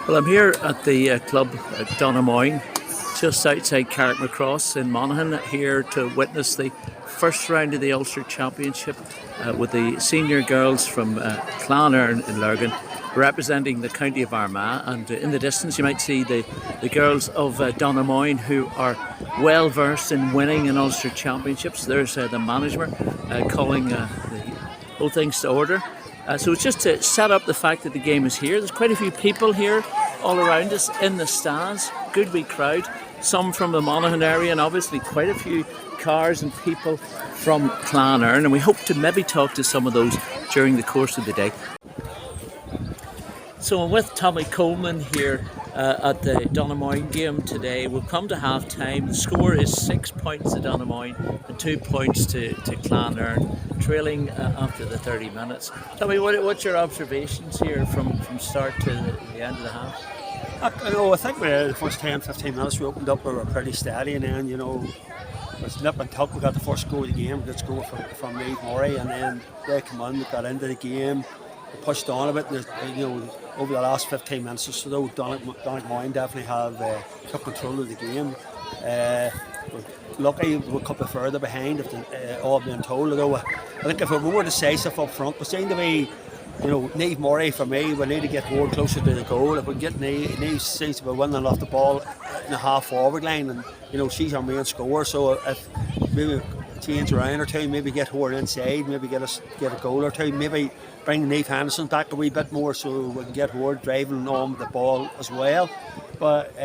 Well, I'm here at the club at Donaghmoyne, just outside Carrickmacross in Monaghan, here to witness the first round of the Ulster Championship with the senior girls from Clann Eireann Ladies representing the county of Armagh. And in the distance you might see the girls of Donaghmoyne, who are well versed in winning in Ulster Championships. There's the management calling the whole things to order. So it's just to set up the fact that the game is here. There's quite a few people here all around us in the stands. Good wee crowd. Some from the Monaghan area, and obviously quite a few cars and people from Clann Eireann. And we hope to maybe talk to some of those during the course of the day. So I'm with Tommy Coleman here at the Donaghmoyne game today. We've come to half time. The score is 6 points to Donaghmoyne and 2 points to Clann Eireann, trailing after the 30 minutes. Tommy, what's your observations here from start to the end of the half? I think the first 10-15 minutes we opened up, we were pretty steady, and then, it was nip and tuck. We got the first goal of the game, good score from Donaghmoyne, and then they come on, we got into the game, we pushed on a bit, and, over the last 15 minutes or so, Donaghmoyne definitely have took control of the game. We're lucky we're a couple further behind, if all being told. Although I think if we were more decisive up front, we seem to be, Donaghmoyne, for me, we need to get more closer to the goal. If we get Niamh seems to be winning off the ball in the half forward line, and she's our main scorer. So if maybe change around or two, maybe get her inside, maybe get a goal or two, maybe bring Niamh Henderson back a wee bit more so we can get her driving on the ball as well. But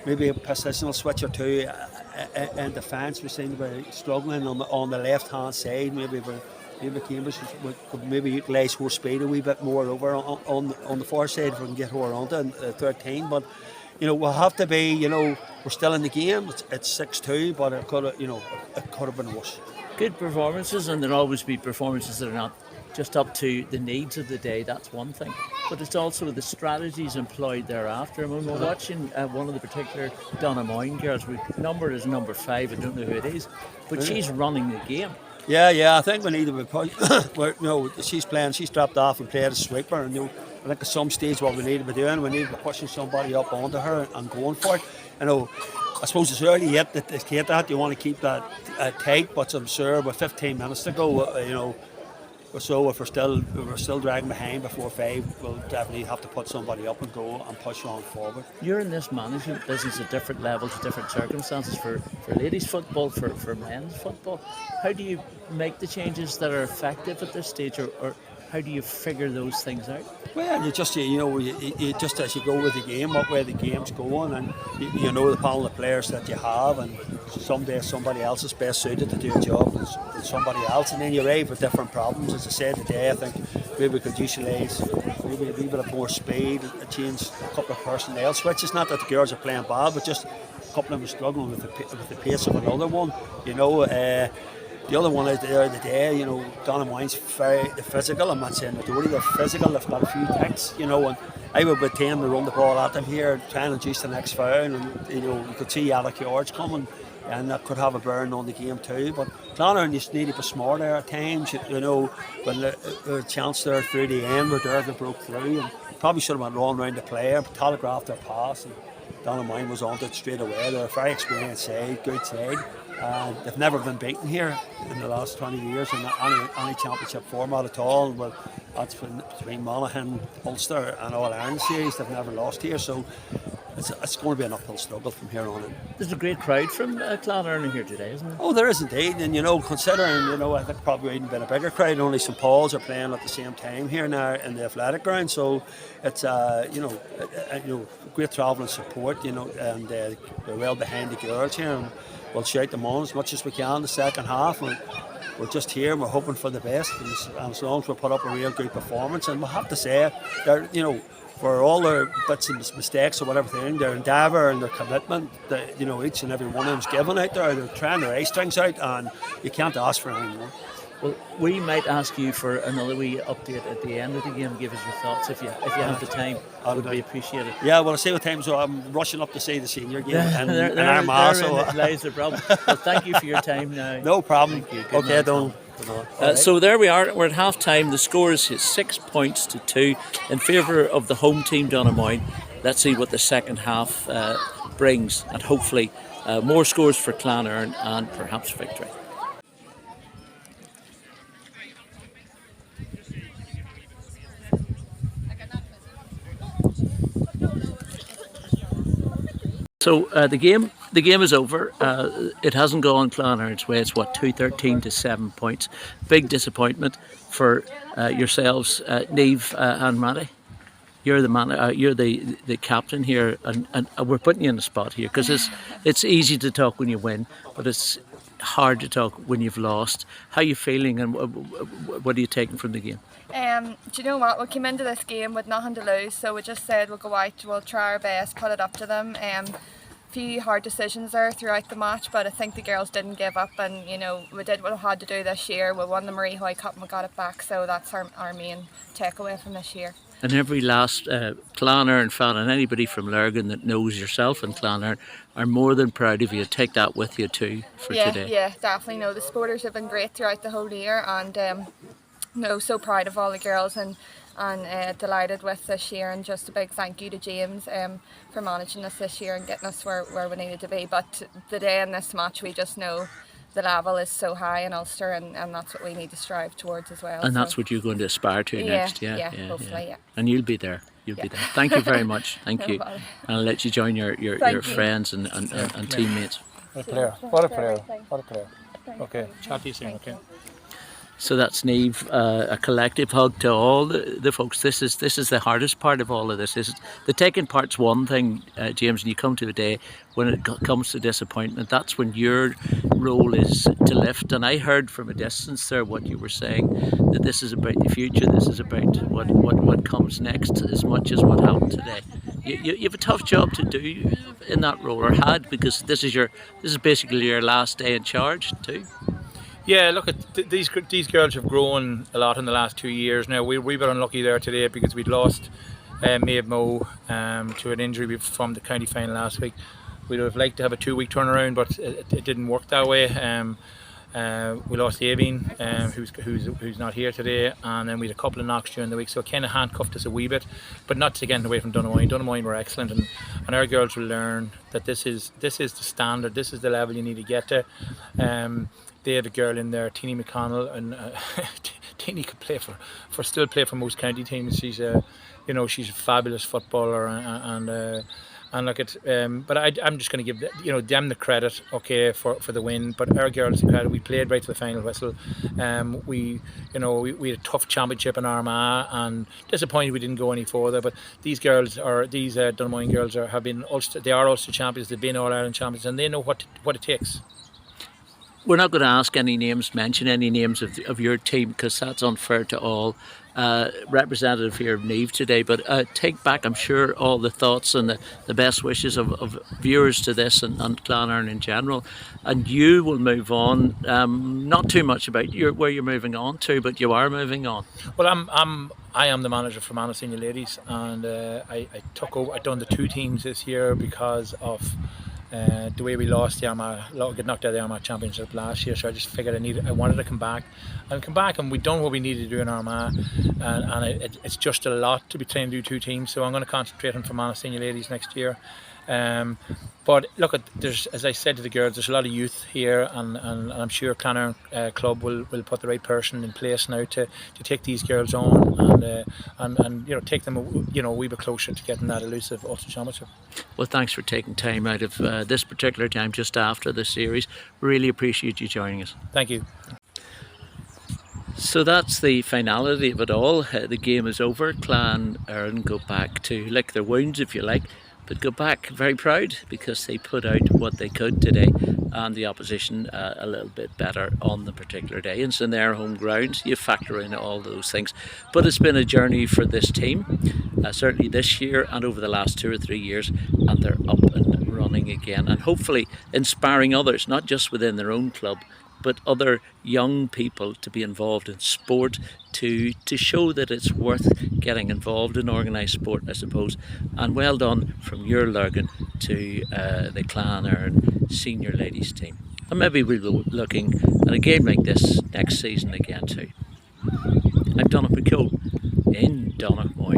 maybe a positional switch or two in defence. We seem to be struggling on the left hand side. Maybe Cambridge could maybe utilise her speed a wee bit more over on the far side if we can get her onto the 13. But we'll have to be, we're still in the game. It's 6-2, but it could have been worse. Good performances, and there'll always be performances that are not just up to the needs of the day. That's one thing, but it's also the strategies employed thereafter. And when we're watching one of the particular Donaghmoyne girls, we numbered as number 5. I don't know who it is, but she's running the game. Yeah, I think we need to be she's dropped off and played a sweeper, and I think at some stage what we need to be doing, we need to be pushing somebody up onto her and going for it. I suppose it's early yet to get that. You want to keep that tight, but I'm sure with 15 minutes to go, so if we're still dragging behind before 5, we'll definitely have to put somebody up and go and push on forward. You're in this management business at different levels, different circumstances, for ladies football, for men's football. How do you make the changes that are effective at this stage, or how do you figure those things out? Well, you just as you go with the game, what way the game's going, and you know the panel of players that you have, and someday somebody else is best suited to do a job than somebody else, and then you arrive with different problems. As I said today, I think maybe we could utilise maybe a wee bit of more speed, and change a couple of personnel switches. Not that the girls are playing bad, but just a couple of them are struggling with the pace of another one. The other one out there today, Donaghmoyne's very physical. I'm not saying majority, they're physical, they've got a few ticks, and I would tend to run the ball at them here, trying to induce the next foul, and you could see Alec Yards coming, and that could have a burn on the game too. But Clann Eireann just need to be smart there at times, when the chance there through the end where they broke through, and probably should have went wrong around the player, but telegraphed their pass, and Donaghmoyne was on it straight away. They're a very experienced side, good side. They've never been beaten here in the last 20 years in any championship format at all. Well, that's between Monaghan, Ulster and All Ireland series. They've never lost here, so it's going to be an uphill struggle from here on in. There's a great crowd from Clann Eireann here today, isn't there? Oh, there is indeed, and considering I think probably even been a bigger crowd. Only St Paul's are playing at the same time here now in the athletic ground, so it's great travelling support, and they're well behind the girls here. And we'll shout them on as much as we can the second half. We're just here and we're hoping for the best. And as long as we put up a real good performance, and we'll have to say, they're, for all their bits and mistakes or whatever thing, their endeavour and their commitment that each and every one of them's given out there. They're trying their A-strings out, and you can't ask for any more. Well, we might ask you for another wee update at the end of the game. Give us your thoughts if you have the time. It would be appreciated. Yeah, well, I say what time, so I'm rushing up to see the senior game in Armagh. So lies the problem. Well, thank you for your time now. No problem. Thank you. Okay, Don. So there we are. We're at half time. The score is 6 points to 2 in favour of the home team Donaghmoyne. let's see what the second half brings, and hopefully more scores for Clann Eireann and perhaps victory. So the game is over. It hasn't gone Clann Eireann's way. It's what, 2-13 to 7 points. Big disappointment for yourselves, Niamh and Matty. You're the man. You're the captain here, and we're putting you in the spot here because it's easy to talk when you win, but it's hard to talk when you've lost. How are you feeling, and what are you taking from the game? Do you know what? We came into this game with nothing to lose, so we just said we'll go out, we'll try our best, put it up to them. Few hard decisions there throughout the match, but I think the girls didn't give up, and you know, we did what we had to do this year. We won the Marie Hoy Cup and we got it back, so that's our main takeaway from this year. And every last Clann Eireann fan and anybody from Lurgan that knows yourself and Clann Eireann are more than proud of you. Take that with you too for today. Yeah, definitely. No, the supporters have been great throughout the whole year, and no, so proud of all the girls and delighted with this year, and just a big thank you to James for managing us this year and getting us where we needed to be. But today in this match, we just know the level is so high in Ulster, and that's what we need to strive towards as well. And that's what you're going to aspire to next. Yeah, hopefully, yeah. And you'll be there. You'll be there. Thank you very much. Thank you. And I'll let you join your friends and teammates. What a player. What a player. What a player. Okay, chat to you soon, okay? So that's Niamh. A collective hug to all the folks. This is the hardest part of all of this. The taking part's one thing, James, and you come to a day when it comes to disappointment. That's when your role is to lift. And I heard from a distance there what you were saying, that this is about the future. This is about what comes next as much as what happened today. You have a tough job to do in that role, or had, because this is basically your last day in charge too. Yeah, look, these girls have grown a lot in the last 2 years. Now we were unlucky there today because we'd lost Maeve Moe to an injury from the county final last week. We'd have liked to have a 2-week turnaround, but it didn't work that way. We lost Aoibhinn, who's not here today, and then we had a couple of knocks during the week, so it kind of handcuffed us a wee bit, but not to get away from Donaghmoyne. Donaghmoyne were excellent, and our girls will learn that this is the standard, this is the level you need to get to. They have a girl in there, Teenie McConnell, and Teenie could still play for most county teams. She's she's a fabulous footballer, and look at but I'm just going to give them the credit, okay, for the win. But our girls the credit. We played right to the final whistle. We had a tough championship in Armagh, and disappointed we didn't go any further. But these girls Donaghmoyne girls have been Ulster. They are Ulster champions. They've been All Ireland champions, and they know what it takes. We're not going to ask mention any names of your team, because that's unfair to all. Representative here of Niamh today, but take back, I'm sure, all the thoughts and the best wishes of viewers to this and Clann Eireann in general. And you will move on. Not too much about where you're moving on to, but you are moving on. Well, I am the manager for Monaghan Senior Ladies, and I took over. I've done the 2 teams this year because of the way we lost the Armagh, got knocked out of the Armagh Championship last year, so I just figured I wanted to come back, and we've done what we needed to do in Armagh, and it's just a lot to be trying to do 2 teams, so I'm going to concentrate on Monaghan Senior Ladies next year. But look, there's, as I said to the girls, there's a lot of youth here, and I'm sure Clann Eireann Club will put the right person in place now to take these girls on and take them a wee bit closer to getting that elusive Ulster Championship. Well, thanks for taking time out of this particular time just after the series. Really appreciate you joining us. Thank you. So that's the finality of it all. The game is over. Clann Eireann go back to lick their wounds, if you like, but go back very proud because they put out what they could today, and the opposition a little bit better on the particular day. It's in their home ground. You factor in all those things, but it's been a journey for this team, certainly this year and over the last 2 or 3 years, and they're up and running again, and hopefully inspiring others, not just within their own club, but other young people to be involved in sport, to show that it's worth getting involved in organised sport, I suppose. And well done from your Lurgan to the Clann Eireann Senior Ladies team. And maybe we'll be looking at a game like this next season again too. I'm Donagh McKeown in Donaghmoyne.